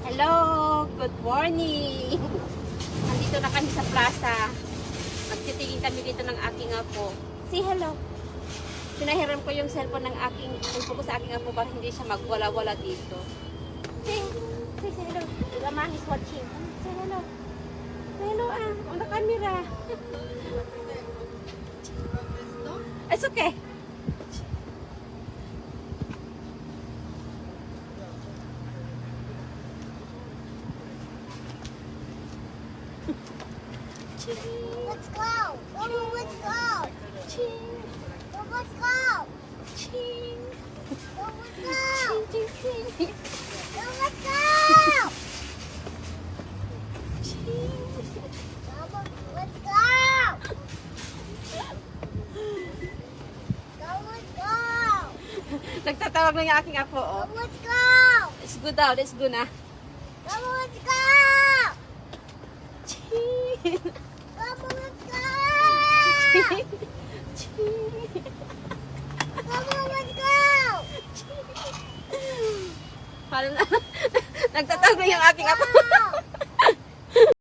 Hello! Good morning! Nandito na kami sa plaza. Magtitingin kami dito ng aking apo. Say hello! Pinahiram ko yung cellphone ng aking, ko sa aking apo para hindi siya magwala-wala dito. Say hello. The man is watching. Say hello. Say hello on the camera. It's okay. Let's go. Mama, let's go. Ching. Mama, let's go. Ching. Mama, let's go. Ching, ching, ching. Mama, let's go. Ching. Mama, let's go. Mama, let's go. Nagtatawag na yung aking apo, oh. Mama, let's go. It's good daw, it's good na. Mama, let's go. Ching. Mama, let's go. Ching. Ching. Mama, let's go. Parang nagtatawag na yung aking apo. Go.